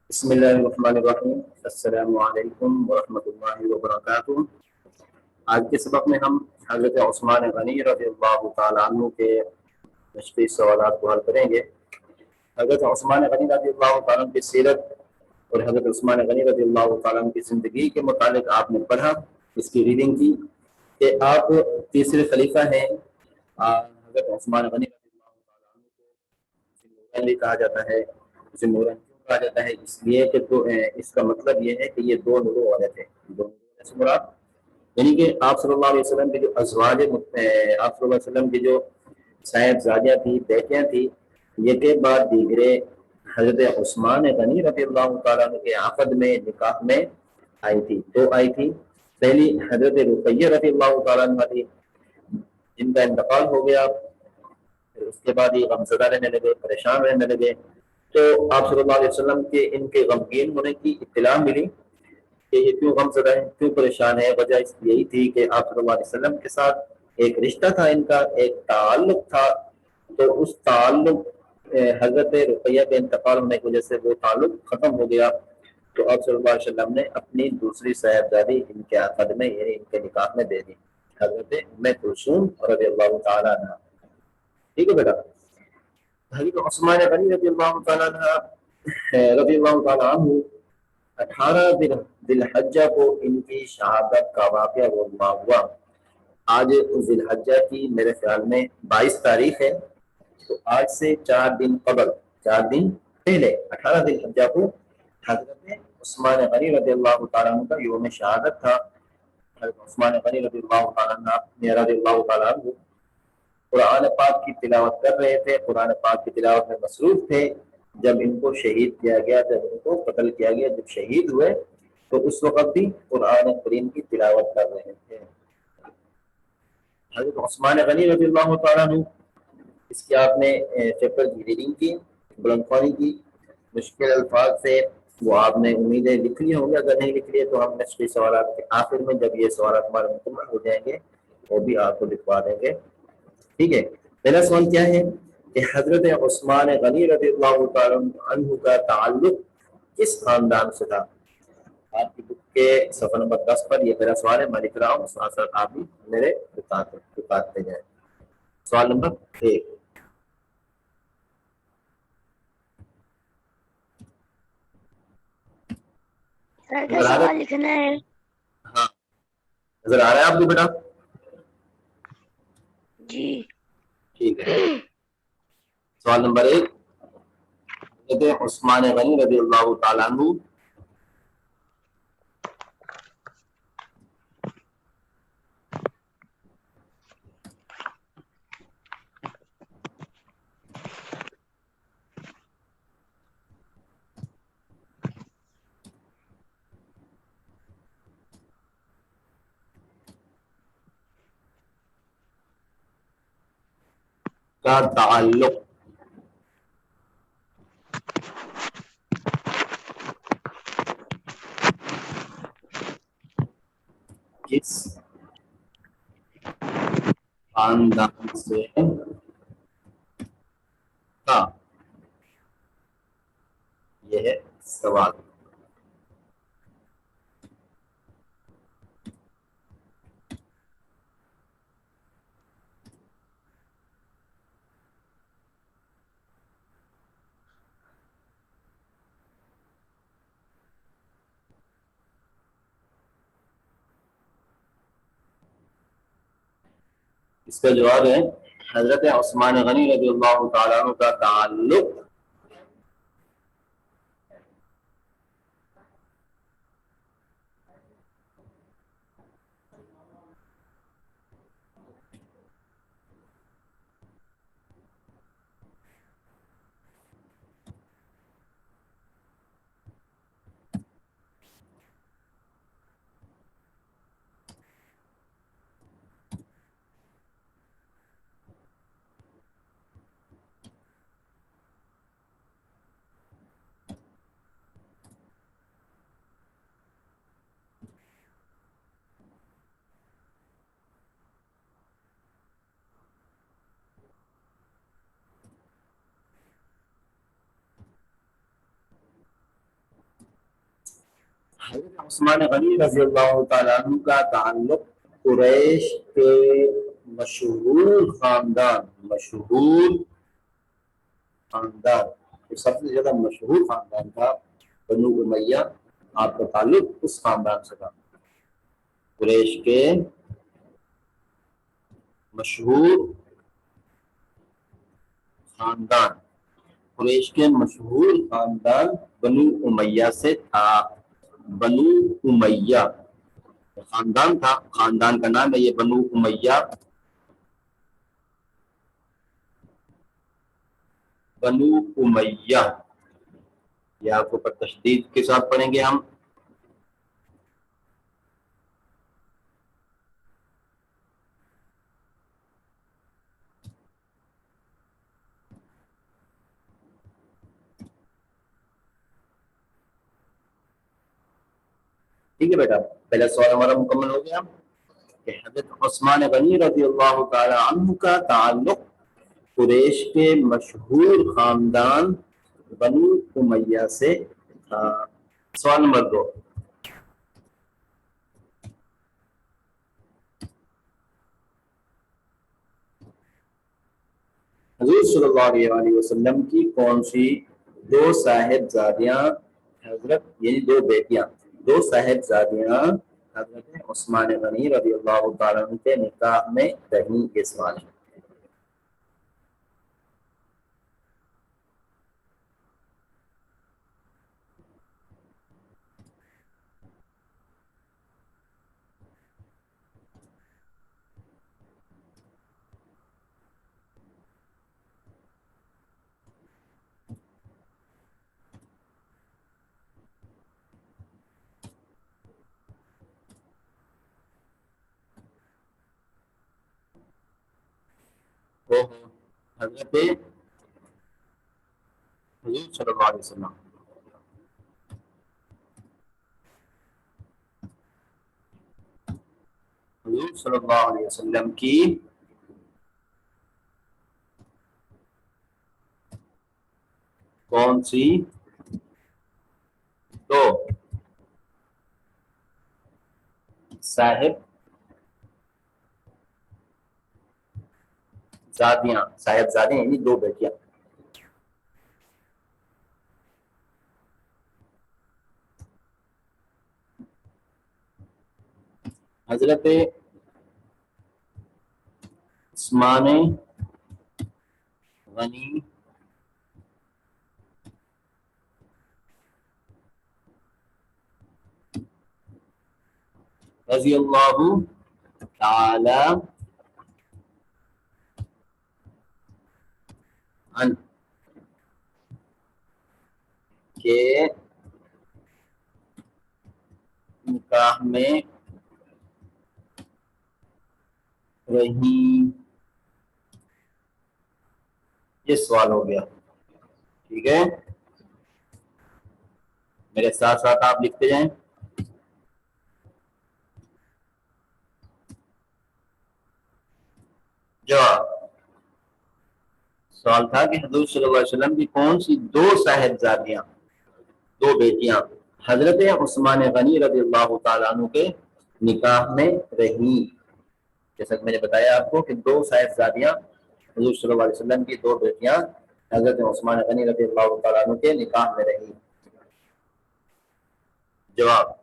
بسم اللہ الرحمن الرحیم، السلام علیکم ورحمۃ اللہ وبرکاتہ۔ آج کے سبق میں ہم حضرت عثمان غنی رضی اللہ تعالیٰ عنہ کے مشکل سوالات کو حل کریں گے۔ حضرت عثمان غنی رضی اللہ تعالیٰ عنہ کی سیرت اور حضرت عثمان غنی رضی اللہ تعالیٰ عنہ کی زندگی کے متعلق آپ نے پڑھا، اس کی ریڈنگ کی کہ آپ تیسرے خلیفہ ہیں۔ حضرت عثمان غنی رضی اللہ تعالیٰ عنہ کو ذی النورین بھی کہا جاتا ہے۔ ذی النورین کیوں کہا جاتا ہے؟ اس لیے کہ اس کا مطلب یہ ہے کہ یہ دو نوروں والے تھے۔ دو نوروں سے مراد یعنی کہ آپ صلی اللہ علیہ وسلم کے جو ازواج آپ صلی اللہ علیہ وسلم کی جو صاحبزادیاں تھیں، بیٹیاں تھیں، یہ کے بعد دیگرے حضرت عثمان غنی رضی اللہ تعالیٰ عنہ کے عقد میں نکاح میں آئی تھی۔ دو آئی تھی، پہلی حضرت رقیہ رضی اللہ تعالیٰ عنہ تھی، جن کا انتقال ہو گیا۔ پھر اس کے بعد یہ غمزدہ رہنے لگے، پریشان رہنے لگے۔ تو آپ صلی اللہ علیہ وسلم کے ان کے غمگین ہونے کی اطلاع ملی کہ یہ کیوں غمزدہ ہے، کیوں پریشان ہے۔ وجہ اس یہی تھی کہ آپ صلی اللہ علیہ وسلم کے ساتھ ایک رشتہ تھا، ان کا ایک تعلق تھا، تو اس تعلق حضرت رقیہ کے انتقال ہونے کی وجہ سے وہ تعلق ختم ہو گیا۔ تو آپ صلی اللہ علیہ وسلم نے اپنی دوسری صاحبزادی ان کے عقد میں یعنی ان کے نکاح میں دے دی، حضرت ام کلثوم رضی اللہ تعالیٰ عنہ۔ ٹھیک ہے بیٹا۔ حضرت عثمان غنی رضی اللہ تعالیٰ عنہ 18 ذی الحجہ کو ان کی شہادت کا واقعہ رونما ہوا۔ آج ذی الحجہ کی میرے خیال میں 22 تاریخ ہے، تو آج سے 4 دن قبل، 4 دن پہلے 18 ذی الحجہ کو حضرت عثمان غنی رضی اللہ تعالیٰ عنہ کا یوم شہادت تھا۔ حضرت عثمان غنی رضی اللہ تعالیٰ عنہ قرآن پاک کی تلاوت کر رہے تھے، قرآن پاک کی تلاوت میں مصروف تھے جب ان کو شہید کیا گیا، جب ان کو قتل کیا گیا، جب شہید ہوئے تو اس وقت بھی قرآن کریم کی تلاوت کر رہے تھے۔ حضرت عثمان غنی رضی اللہ تعالیٰ عنہ، اس کی آپ نے چیپٹر کی ریڈنگ کی، بلند خوانی کی، مشکل الفاظ سے وہ آپ نے امیدیں لکھ لی ہوں گی۔ اگر نہیں لکھ لیے تو ہم نشری سوالات کے آخر میں جب یہ سوالات ہمارے مکمل ہو جائیں گے وہ بھی آپ کو لکھوا دیں گے۔ ٹھیک ہے۔ پہلا سوال کیا ہے کہ حضرت عثمان غنی رضی اللہ تعالیٰ عنہ کا تعلق کس خاندان سے تھا؟ آپ کی بک کے صفحہ نمبر 10 پر یہ پہلا سوال ہے، میں لکھ رہا ہوں، ساتھ ساتھ آپ بھی میرے بتاتے جائیں۔ سوال نمبر 1۔ سوال لکھنا ہے؟ ہاں، نظر آ رہا ہے آپ کو بیٹا؟ جی ٹھیک ہے۔ سوال نمبر 1، حضرت عثمان غنی رضی اللہ تعالیٰ عنہ کا تعلق کس خاندان سے تھا؟ یہ ہے سوال۔ اس کا جواب ہے حضرت عثمان غنی رضی اللہ تعالیٰ عنہ کا تعلق حضرت عثمان غنی رضی اللہ تعالیٰ عنہ کا تعلق قریش کے مشہور خاندان جو سب سے زیادہ مشہور خاندان تھا بنو امیہ، آپ کا تعلق اس خاندان سے تھا۔ قریش کے مشہور خاندان بنو امیہ سے تھا۔ بنو امیہ خاندان تھا، خاندان کا نام ہے یہ بنو امیہ۔ بنو امیہ یہ آپ کو پر تشدید کے ساتھ پڑھیں گے ہم۔ ٹھیک ہے بیٹا، پہلا سوال ہمارا مکمل ہو گیا کہ حضرت عثمان غنی رضی اللہ تعالی عنہ کا تعلق قریش کے مشہور خاندان بنو امیہ سے تھا۔ سوال نمبر 2، حضور صلی اللہ علیہ وسلم کی کون سی دو صاحبزادیاں حضرت یعنی دو بیٹیاں، دو صاحبزادیاں حضرت عثمان غنی رضی اللہ تعالیٰ عنہ کے نکاح میں رہیں؟ یہ سوال ہے۔ حضرت حضور صلی اللہ علیہ وسلم، حضور صلی اللہ علیہ وسلم کی کون سی دو صاحبزادیاں یعنی دو بیٹیاں، حضرت عثمان غنی رضی اللہ تعالی عنہ کے نکاح میں رہیں؟ یہ سوال ہو گیا۔ ٹھیک ہے، میرے ساتھ ساتھ آپ لکھتے جائیں۔ جواب، سوال تھا کہ حضور صلی اللہ علیہ وسلم کی کون سی دو صاحبزادیاں، دو بیٹیاں حضرت عثمان غنی رضی اللہ تعالیٰ عنہ کے نکاح میں رہیں؟ جیسا کہ میں نے بتایا آپ کو کہ دو صاحبزادیاں حضور صلی اللہ علیہ وسلم کی دو بیٹیاں حضرت عثمان غنی رضی اللہ تعالیٰ عنہ کے نکاح میں رہیں۔ جواب،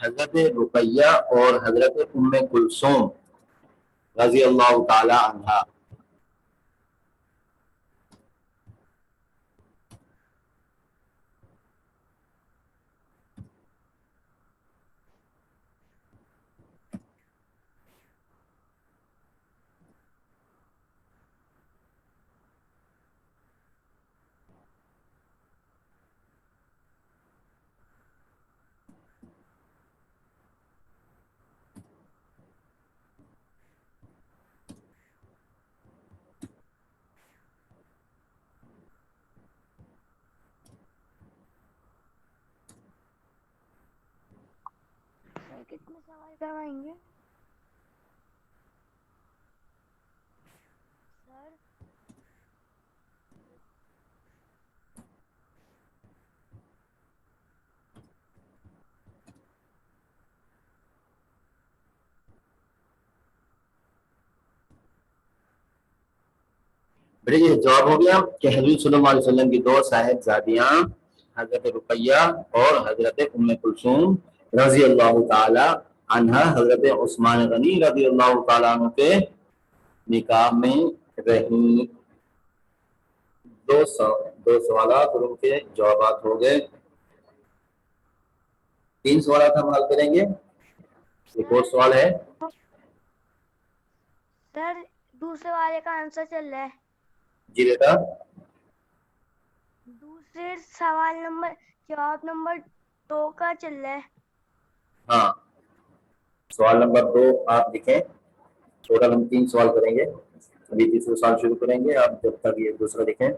حضرت رقیہ اور حضرت ام کلثوم رضی اللہ تعالی عنہا. کتنے سوال کروائیں گے سر؟ بیٹے یہ جواب ہو گیا کہ حضور صلی اللہ علیہ وسلم کی دو صاحبزادیاں حضرت رقیہ اور حضرت ام کلثوم رضی اللہ تعالی عنہا حضرت عثمان غنی رضی اللہ تعالی عنہ کے نکاح میں رہیں. دو سوالات اور ان کے جوابات ہو گئے. 3 سوالات ہم حل کریں گے. ایک اور سوال ہے سر، دوسرے والے کا آنسر چل رہا ہے. جی بیٹا. دوسرے سوال نمبر جواب نمبر 2 کا چل رہا ہے. ہاں سوال نمبر 2 آپ لکھیں. ٹوٹل ہم 3 سوال کریں گے. ابھی تیسرا سوال شروع کریں گے. آپ جب تک یہ دوسرا لکھیں.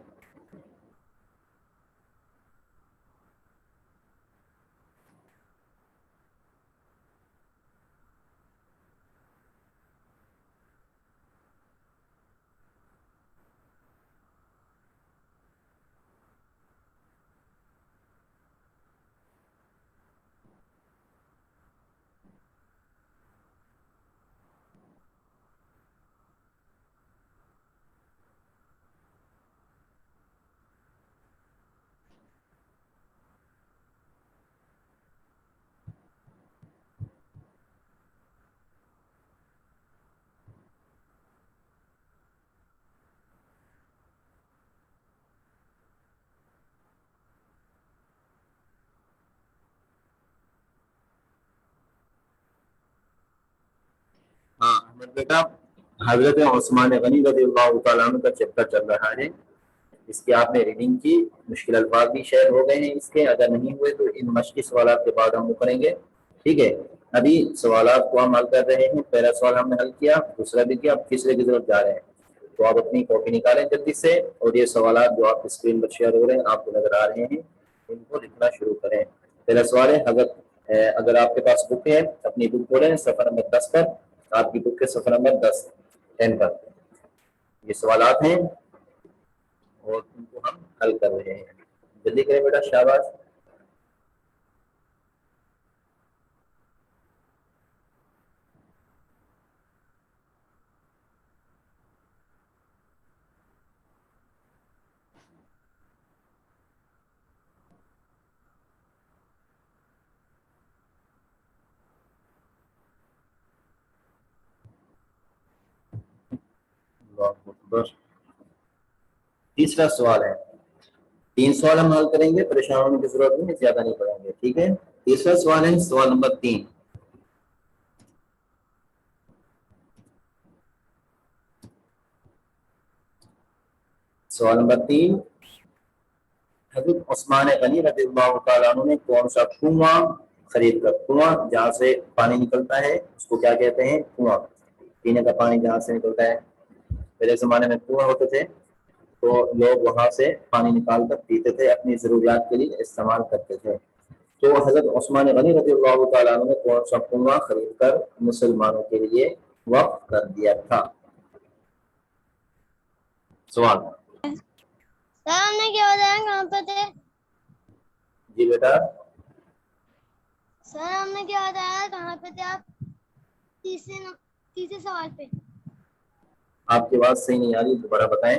ہاں احمد بیٹا، حضرت عثمان غنی رضی اللہ تعالیٰ عنہ کا چیپٹر چل رہا ہے. اس کی آپ نے ریڈنگ کی. مشکل الفاظ بھی شیئر ہو گئے ہیں اس کے. اگر نہیں ہوئے تو ان مشقی سوالات کے بعد ہم وہ کریں گے. ٹھیک ہے. ابھی سوالات کو ہم حل کر رہے ہیں. پہلا سوال ہم نے حل کیا، دوسرا بھی کیا، اب تیسرے کی طرف جا رہے ہیں. تو آپ اپنی کاپی نکالیں جلدی سے، اور یہ سوالات جو آپ اسکرین پر شیئر ہو رہے ہیں آپ کو نظر آ رہے ہیں ان کو لکھنا شروع کریں. پہلا سوال ہے اگر آپ کے پاس بک ہے اپنی بک کھولیں صفحہ نمبر 10 پر. آپ کی بک کے صفحہ نمبر 10 پر یہ سوالات ہیں اور ان کو ہم حل کر رہے ہیں. جلدی کریں بیٹا. شاباش. اللہ اکبر. تیسرا سوال ہے. 3 سوال ہم حل کریں گے، پریشان ہونے کی ضرورت نہیں، زیادہ نہیں پڑھیں گے. ٹھیک ہے. تیسرا سوال ہے سوال نمبر 3. سوال نمبر 3، حضرت عثمان غنی رضی اللہ تعالیٰ عنہ نے کون سا کنواں خرید کر، کنواں جہاں سے پانی نکلتا ہے اس کو کیا کہتے ہیں؟ کنواں. پینے کا پانی جہاں سے نکلتا ہے. پہلے زمانے میں کنواں ہوتے تھے تو لوگ وہاں سے پانی نکال کر پیتے تھے، اپنی ضروریات کے لیے استعمال کرتے تھے. تو حضرت عثمان غنی رضی اللہ تعالیٰ عنہ نے کون سا کنواں خرید کر مسلمانوں کے لیے وقف کر دیا تھا؟ سوال. سر ہم نے کیا بتایا کہاں پہ تھے؟ جی بیٹا. سر ہم نے کیا بتایا کہاں پہ تھے آپ؟ تیسرے سوال پہ. آپ کی بات صحیح نہیں آ رہی، دوبارہ بتائیں.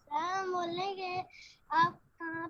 سر ہم بول رہے ہیں کہ آپ کہاں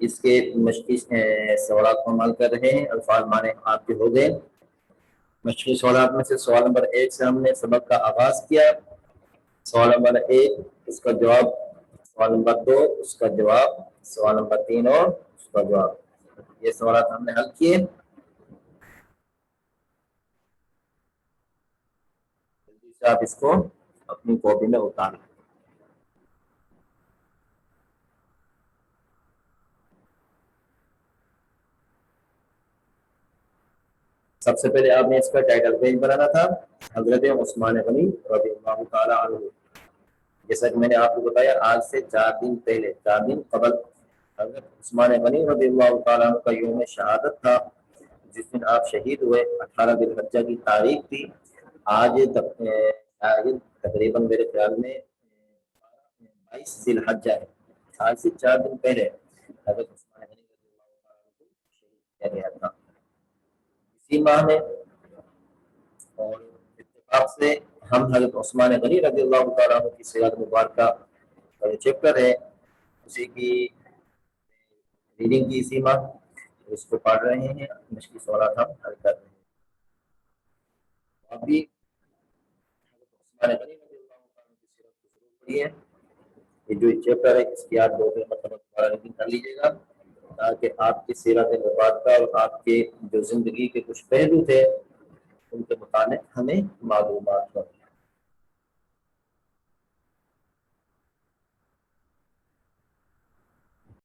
اس کے مشقی سوالات کو حل کر رہے ہیں، الفاظ معنی آپ کے ہو گئے۔ مشقی سوالات میں سے سوال نمبر 1 سے ہم نے سبق کا آغاز کیا۔ سوال نمبر 1 اس کا جواب، سوال نمبر 2 اس کا جواب، سوال نمبر 3 اور اس کا جواب، یہ سوالات ہم نے حل کیے۔ جلدی سے آپ اس کو اپنی کاپی میں اتاریں۔ سب سے پہلے آپ نے اس کا ٹائٹل پیج بنانا تھا، حضرت عثمان غنی رضی اللہ تعالی عنہ۔ جیسا کہ میں نے آپ کو بتایا، آج سے 4 دن پہلے، 4 دن قبل حضرت عثمان غنی رضی اللہ تعالیٰ عنہ کا یوم شہادت تھا، جس دن آپ شہید ہوئے۔ 18 ذی الحجہ کی تاریخ تھی۔ آج تقریباً میرے خیال میں 22 ذی الحجہ ہے۔ آج سے 4 دن پہلے حضرت عثمان غنی رضی اللہ تعالیٰ عنہ کو شہید کیا گیا تھا اسی ماہ میں۔ اور اتفاق سے ہم حضرت عثمان غنی رضی اللہ تعالیٰ عنہ کی سیرت مبارکہ کا جو چیپٹر ہے اسی کی ریڈنگ کی اسی ماہ، اس کو پڑھ رہے ہیں، مشکل سوالات ہم حل کر رہے ہیں۔ ابھی حضرت عثمان غنی رضی اللہ تعالیٰ عنہ کی سیرت کو ضرور پڑھیے۔ یہ جو چیپٹر ہے اس کی آپ 2-3 مرتبہ دوبارہ ریڈنگ کر لیجیے گا، تاکہ آپ کی سیرت مبارکہ اور آپ کے جو زندگی کے کچھ پہلو تھے ان کے متعلق ہمیں معلومات ہو۔